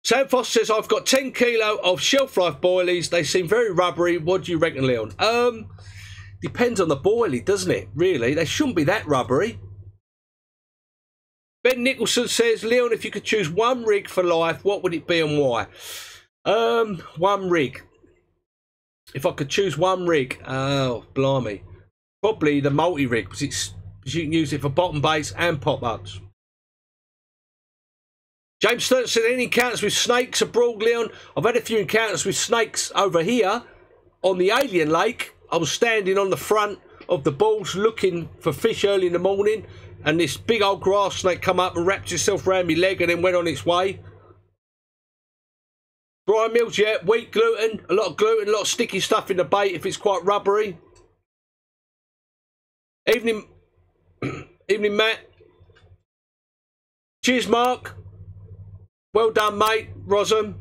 Sam Foster says, I've got 10 kilo of shelf life boilies. They seem very rubbery. What do you reckon, Leon? Depends on the boilie, doesn't it? Really, they shouldn't be that rubbery. Ben Nicholson says, Leon, if you could choose one rig for life, what would it be and why? One rig. If I could choose one rig, oh, blimey. Probably the multi-rig, because you can use it for bottom baits and pop-ups. James Stern said, any encounters with snakes abroad, Leon? I've had a few encounters with snakes over here on the Alien Lake. I was standing on the front of the balls looking for fish early in the morning, and this big old grass snake come up and wrapped itself around my leg and then went on its way. Brian Mills, yeah, wheat gluten, a lot of sticky stuff in the bait if it's quite rubbery. Evening, evening, Matt. Cheers, Mark. Well done, mate. Rosam.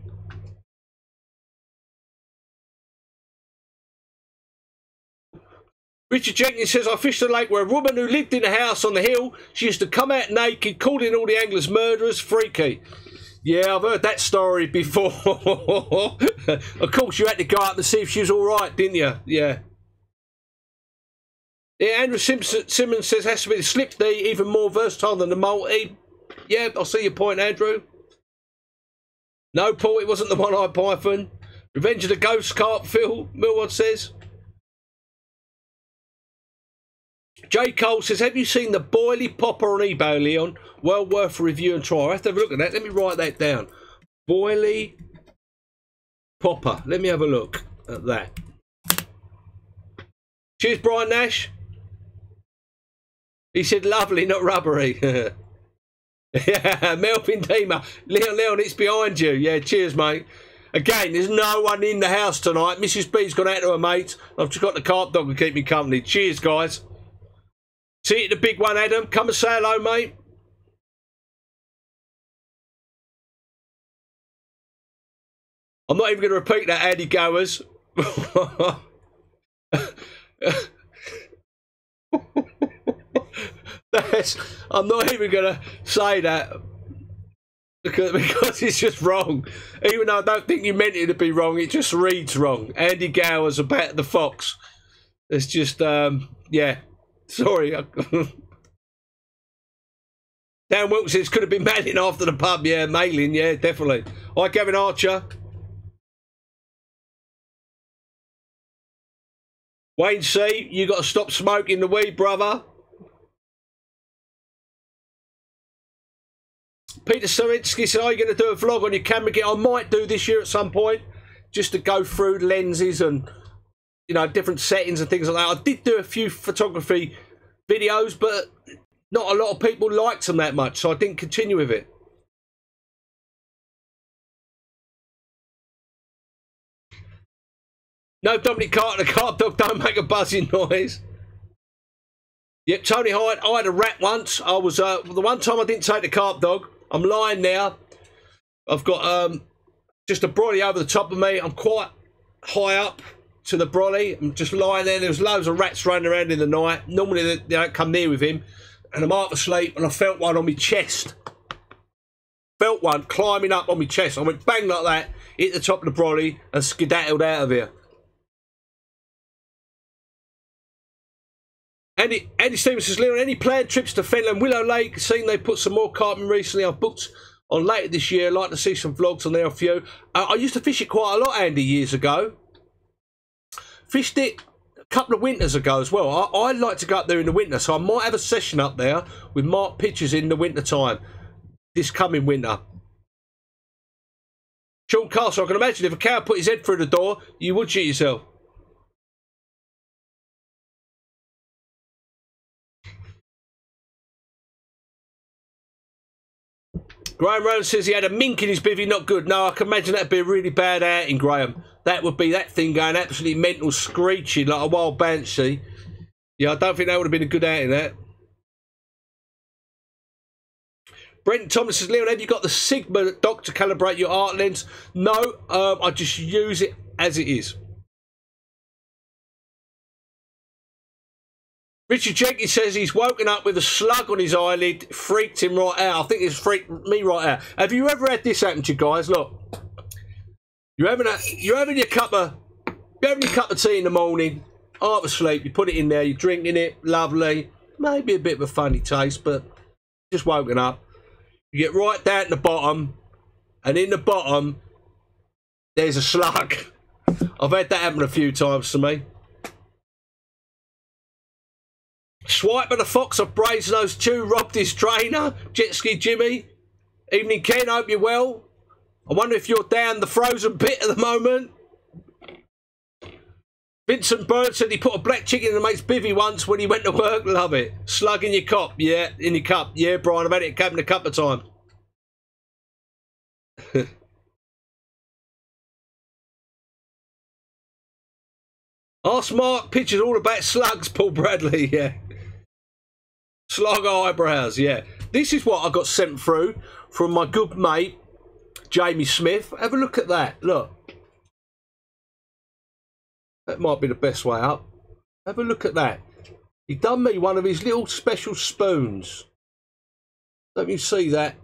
Richard Jenkins says, I fished a lake where a woman who lived in a house on the hill, she used to come out naked, calling all the anglers murderers. Freaky. Yeah, I've heard that story before. Of course, you had to go up and see if she was all right, didn't you? Yeah. Yeah, Andrew Simmons says, has to be the slip D, even more versatile than the multi. Yeah, I see your point, Andrew. No, Paul, it wasn't the one-eyed python. Revenge of the Ghost Carp, Phil Millward says. J. Cole says, have you seen the boilie popper on eBay, Leon? Well worth a review and try. I have to have a look at that. Let me write that down. Boilie popper. Let me have a look at that. Cheers, Brian Nash. He said, lovely, not rubbery. Yeah, Melvin Deemer. Leon, it's behind you. Yeah, cheers, mate. Again, there's no one in the house tonight. Mrs. B's gone out to her mates. I've just got the carp dog to keep me company. Cheers, guys. See you at the big one, Adam. Come and say hello, mate. I'm not even going to repeat that, Addy Goers. I'm not even going to say that. because it's just wrong. Even though I don't think you meant it to be wrong, it just reads wrong. Andy Gower's about the fox. It's just, yeah. Sorry. Dan Wilkes says, could have been mailing after the pub. Yeah, mailing, yeah, definitely. Hi, Gavin Archer. Wayne C, you got to stop smoking the weed, brother. Peter Sawinski said, are you going to do a vlog on your camera gear? I might do this year at some point, just to go through lenses and, you know, different settings and things like that. I did do a few photography videos, but not a lot of people liked them that much, so I didn't continue with it. No, Dominic Carter, the carp dog don't make a buzzing noise. Yep, Tony Hyde, I had a rat once. I was, the one time I didn't take the carp dog, I'm lying now. I've got just a brolly over the top of me. I'm quite high up to the brolly. I'm just lying there. There's loads of rats running around in the night. Normally they don't come near with him. And I'm half asleep and I felt one on my chest. Felt one climbing up on my chest. I went bang like that, hit the top of the brolly and skedaddled out of here. Andy Stevens says, Leon, any planned trips to Fenland Willow Lake? Seen they put some more carp in recently. I've booked on later this year. I'd like to see some vlogs on there, a few. I used to fish it quite a lot, Andy, years ago. Fished it a couple of winters ago as well. I like to go up there in the winter, so I might have a session up there with marked pictures in the winter time, this coming winter. Sean Castle, I can imagine if a cow put his head through the door, you would shit yourself. Graham Rowland says he had a mink in his bivvy, not good. No, I can imagine that'd be a really bad outing, Graham. That would be that thing going absolutely mental, screeching like a wild banshee. Yeah, I don't think that would have been a good outing, that. Brent Thomas says, Leon, have you got the Sigma dock to calibrate your art lens? No, I just use it as it is. Richard Jenkins says he's woken up with a slug on his eyelid, freaked him right out. I think it's freaked me right out. Have you ever had this happen to you guys? Look, you're having your cup of tea in the morning, half asleep, you put it in there, you're drinking it, lovely, maybe a bit of a funny taste, but just woken up. You get right down to the bottom, and in the bottom, there's a slug. I've had that happen a few times to me. Swiper the Fox of Brasenose 2 robbed his trainer. Jet Ski Jimmy. Evening Ken, hope you're well. I wonder if you're down the frozen pit at the moment. Vincent Bird said he put a black chicken in a mate's bivvy once when he went to work. Love it. Slug in your cup. Yeah, in your cup. Yeah, Brian, I've had it a couple of times. Ask Mark, pictures all about slugs, Paul Bradley, yeah. Slug eyebrows, yeah. This is what I got sent through from my good mate, Jamie Smith. Have a look at that, look. That might be the best way up. Have a look at that. He done me one of his little special spoons. Let me see that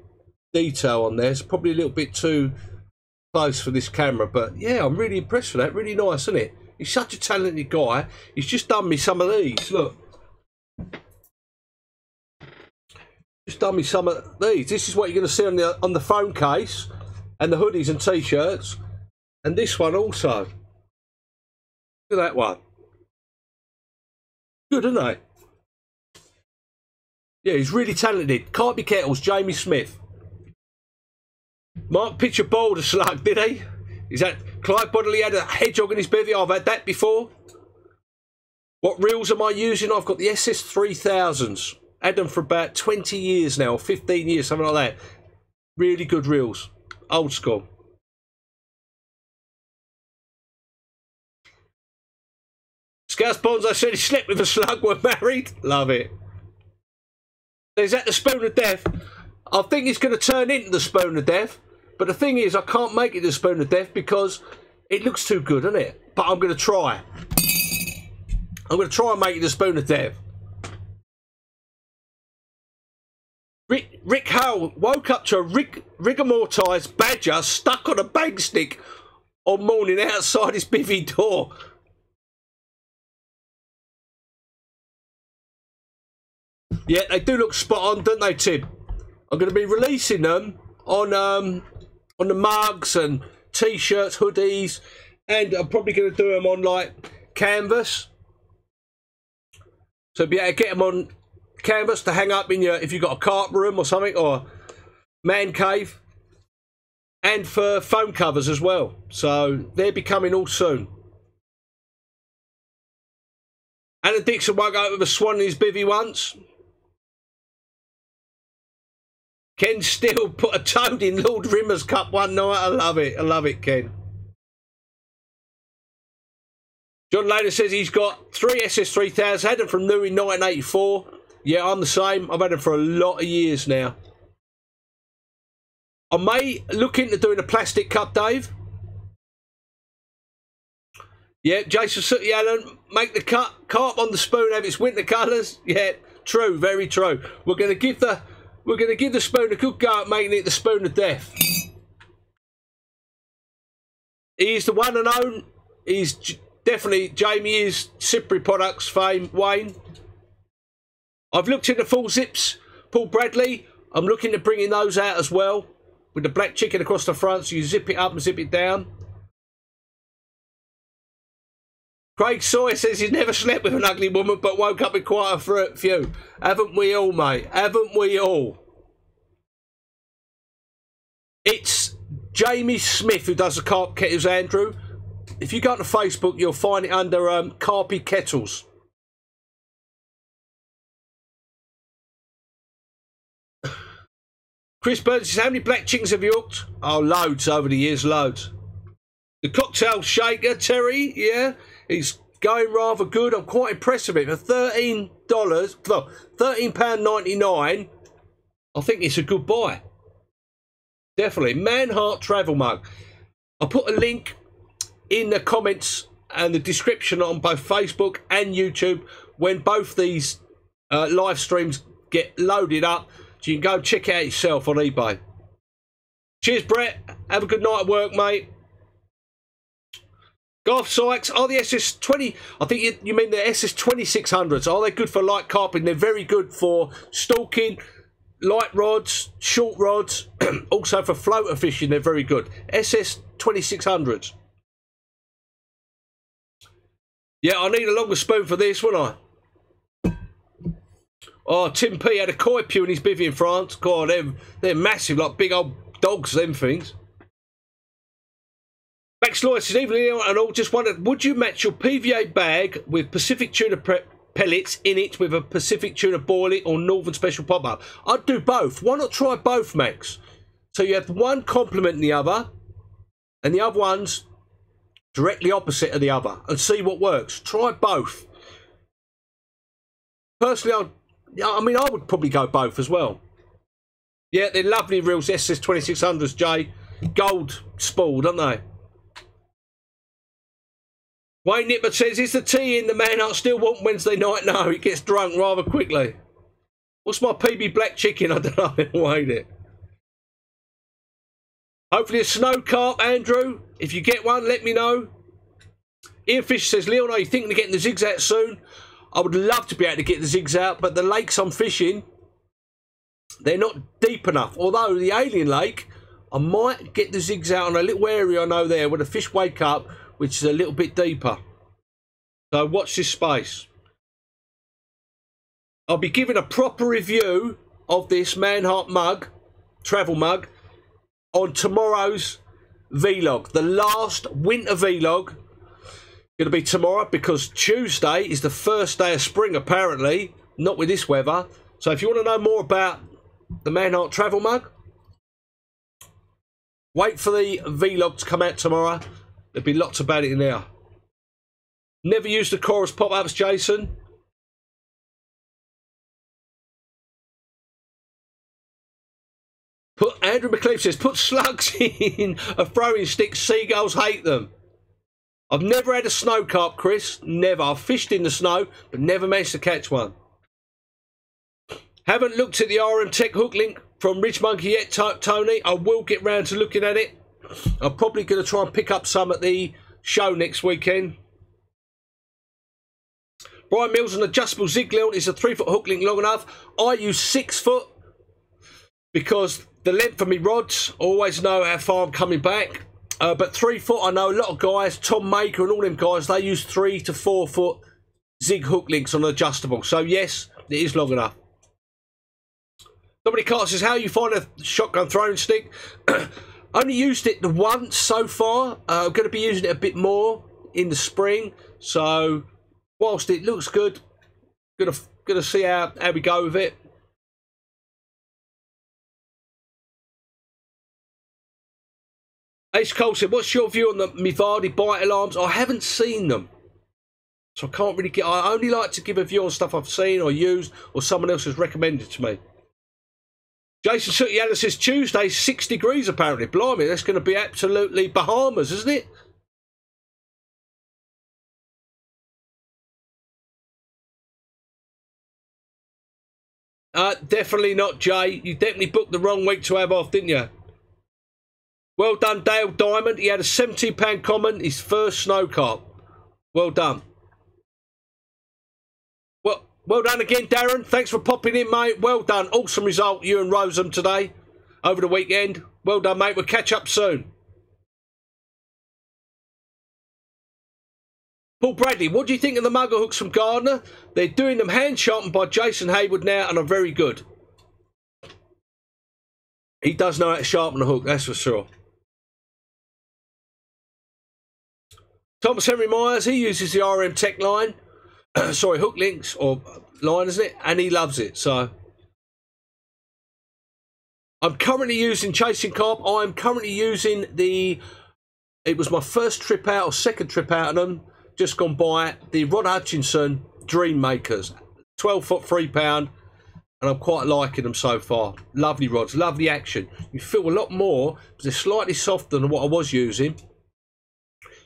detail on there. It's probably a little bit too close for this camera, but yeah, I'm really impressed with that. Really nice, isn't it? He's such a talented guy. He's just done me some of these. Look. Just done me some of these. This is what you're going to see on the phone case and the hoodies and t-shirts. And this one also. Look at that one. Good, isn't it? Yeah, he's really talented. Can't be kettles, Jamie Smith. Mark Pitcher bowled a slug, did he? Is that Clive Bodley had a hedgehog in his bevy? I've had that before. What reels am I using? I've got the SS 3000s. Had them for about 20 years now, 15 years, something like that. Really good reels. Old school. Scouts Bonzo said he slept with a slug, were married. Love it. Is that the spoon of death? I think it's going to turn into the spoon of death. But the thing is, I can't make it the spoon of death because it looks too good, doesn't it? But I'm going to try. I'm going to try and make it the spoon of death. Rick Howard Cal woke up to a rigamortised badger stuck on a bang stick on morning outside his bivvy door. Yeah, they do look spot on, don't they, Tim? I'm going to be releasing them on the mugs and t-shirts, hoodies, and I'm probably going to do them on like canvas. So be able to get them on canvas to hang up in your, if you've got a carp room or something, or man cave, and for foam covers as well. So they'll be coming all soon. Alan Dixon won't go out with a swan in his bivvy once. Ken still put a toad in Lord Rimmer's cup one night. I love it, Ken. John Lader says he's got 3 SS3000, had them from new in 1984. Yeah, I'm the same. I've had them for a lot of years now. I may look into doing a plastic cup, Dave. Yeah, Jason Sooty Allen, make the carp on the spoon have its winter colours. Yeah, true, very true. We're going to give the spoon a good go at making it the spoon of death. He's the one and only. He's definitely, Jamie is Cypri Products fame, Wayne. I've looked into full zips, Paul Bradley. I'm looking at bringing those out as well, with the black chicken across the front, so you zip it up and zip it down. Craig Sawyer says he's never slept with an ugly woman, but woke up with quite a few. Haven't we all, mate? Haven't we all? It's Jamie Smith who does the carp kettles, Andrew. If you go to Facebook, you'll find it under Carpy Kettles. Chris Burns says, how many black chickens have you hooked? Oh, loads over the years, loads. The cocktail shaker, Terry, yeah, he's going rather good. I'm quite impressed with it. For $13, well, £13.99, I think it's a good buy. Definitely. Manhart travel mug. I'll put a link in the comments and the description on both Facebook and YouTube when both these live streams get loaded up, so you can go check it out yourself on eBay. Cheers, Brett. Have a good night at work, mate. Garth Sykes, are the SS20, I think you mean the SS2600s, are they good for light carping? They're very good for stalking, light rods, short rods, also for floater fishing, they're very good. SS2600s. Yeah, I need a longer spoon for this, wouldn't I? Oh, Tim P had a koi pew in his bivvy in France. God, they're massive, like big old dogs, them things. Max Lloyd says, evening and all, just wondered, would you match your PVA bag with Pacific tuna pellets in it with a Pacific tuna boilie or Northern Special pop-up? I'd do both. Why not try both, Max? So you have one complementing the other, and the other one's directly opposite of the other, and see what works. Try both. Personally, I mean, I would probably go both as well. Yeah, they're lovely reels, SS2600s, Jay. Gold spooled, aren't they? Wayne Nipper says, is the tea in the Manhart still want Wednesday night? No, it gets drunk rather quickly. What's my PB black chicken? I don't know, I will wait it. Hopefully a snow carp, Andrew. If you get one, let me know. Ian Fish says, Leon, are you thinking of getting the zigs out soon? I would love to be able to get the zigs out, but the lakes I'm fishing, they're not deep enough. Although the Alien Lake, I might get the zigs out on a little area I know there where the fish wake up, which is a little bit deeper. So watch this space. I'll be giving a proper review of this Manhart mug, travel mug, on tomorrow's vlog. The last winter vlog going to be tomorrow, because Tuesday is the first day of spring, apparently. Not with this weather. So if you want to know more about the Manhart travel mug, wait for the vlog to come out tomorrow. There'll be lots about it in there. Never used the chorus pop-ups, Jason. Andrew McLeaf says, put slugs in a throwing stick. Seagulls hate them. I've never had a snow carp, Chris. Never. I've fished in the snow, but never managed to catch one. Haven't looked at the RM Tech hook link from Ridge Monkey yet, Tony. I will get round to looking at it. I'm probably going to try and pick up some at the show next weekend. Brian Mills, an adjustable zig link is a 3-foot hook link long enough. I use 6 foot because the length of my rods, I always know how far I'm coming back. But 3 foot, I know a lot of guys, Tom Maker and all them guys, they use 3 to 4 foot zig hook links on adjustable. So yes, it is long enough. Somebody Carter says, how you find a shotgun throwing stick? Only used it once so far. I'm going to be using it a bit more in the spring. So whilst it looks good, gonna see how we go with it. Ace Cole said, what's your view on the Mivardi bite alarms? I haven't seen them, so I can't really I only like to give a view on stuff I've seen or used or someone else has recommended to me. Jason Suttiana says, Tuesday, 6 degrees apparently. Blimey, that's going to be absolutely Bahamas, isn't it? Definitely not, Jay. You definitely booked the wrong week to have off, didn't you? Well done, Dale Diamond. He had a £17 common, his first snow carp. Well done. Well done again, Darren. Thanks for popping in, mate. Well done. Awesome result, you and Roseham today, over the weekend. Well done, mate. We'll catch up soon. Paul Bradley, what do you think of the mugger hooks from Gardner? They're doing them hand sharpened by Jason Hayward now and are very good. He does know how to sharpen a hook, that's for sure. Thomas Henry Myers, he uses the RM Tech line. Sorry, hook links or line, isn't it? And he loves it. So I'm currently using Chasing Carp. I'm currently using the, it was my first trip out or second trip out of them, just gone by, the Rod Hutchinson Dream Makers, 12 foot £3, and I'm quite liking them so far. Lovely rods, lovely action. You feel a lot more because they're slightly softer than what I was using.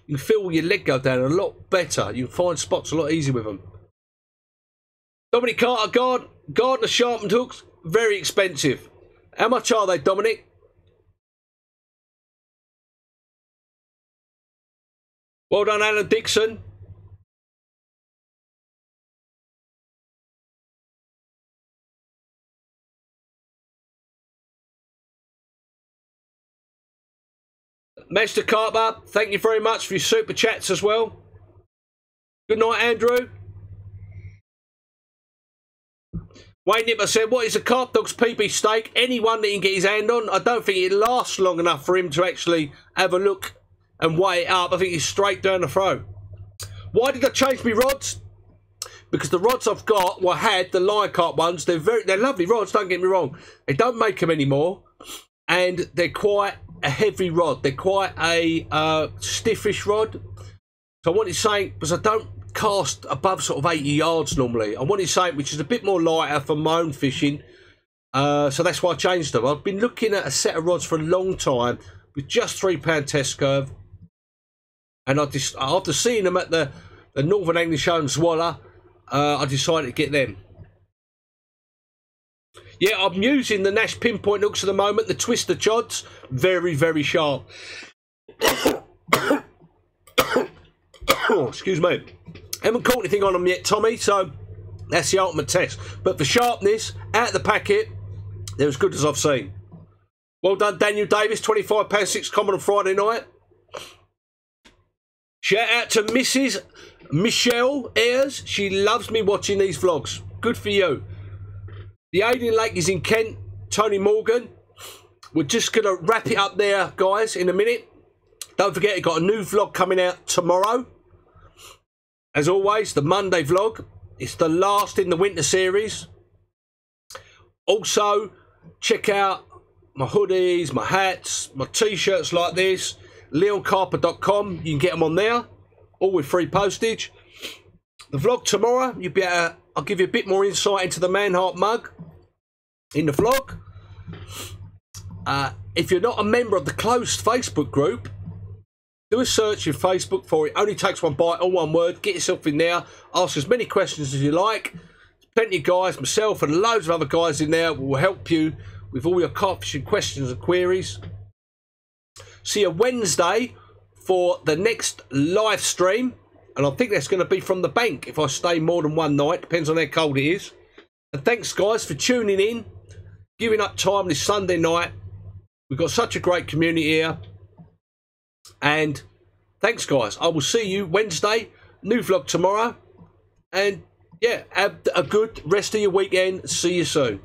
You can feel your leg go down a lot better. You can find spots a lot easier with them. Dominic Carter, Gardner sharpened hooks, very expensive. How much are they, Dominic? Well done, Alan Dixon. Master Carper, thank you very much for your super chats as well. Good night, Andrew. Wayne Nipper said, what is a Carp Dog's PB steak? Anyone that he can get his hand on. I don't think it lasts long enough for him to actually have a look and weigh it up. I think he's straight down the throat. Why did I change my rods? Because the rods I've got had the Lion Carp ones. They're lovely rods, don't get me wrong. They don't make them anymore. And they're quite a heavy rod. They're quite a stiffish rod. So I wanted something, because I don't cast above sort of 80 yards normally. I wanted something which is a bit more lighter for my own fishing. So that's why I changed them. I've been looking at a set of rods for a long time with just £3 test curve. And after seeing them at the Northern English Show in Swallow, I decided to get them. Yeah, I'm using the Nash pinpoint hooks at the moment, the Twister Chods. Very, very sharp. Excuse me. Haven't caught anything on them yet, Tommy, so that's the ultimate test. But for sharpness, out of the packet, they're as good as I've seen. Well done, Daniel Davis, £25 6 common on Friday night. Shout out to Mrs. Michelle Ayres. She loves me watching these vlogs. Good for you. The Aden Lake is in Kent. Tony Morgan. We're just going to wrap it up there, guys, in a minute. Don't forget, we've got a new vlog coming out tomorrow. As always, the Monday vlog. It's the last in the winter series. Also, check out my hoodies, my hats, my t-shirts like this. LeonCarper.com. You can get them on there. All with free postage. The vlog tomorrow, you'll be able to, I'll give you a bit more insight into the Manhart mug in the vlog. If you're not a member of the closed Facebook group, do a search in Facebook for it. Only takes one bite, all one word. Get yourself in there. Ask as many questions as you like. There's plenty of guys, myself and loads of other guys in there will help you with all your carp fishing questions and queries. See you Wednesday for the next live stream. And I think that's going to be from the bank if I stay more than one night. Depends on how cold it is. And thanks, guys, for tuning in, giving up time this Sunday night. We've got such a great community here. And thanks, guys. I will see you Wednesday. New vlog tomorrow. And, yeah, have a good rest of your weekend. See you soon.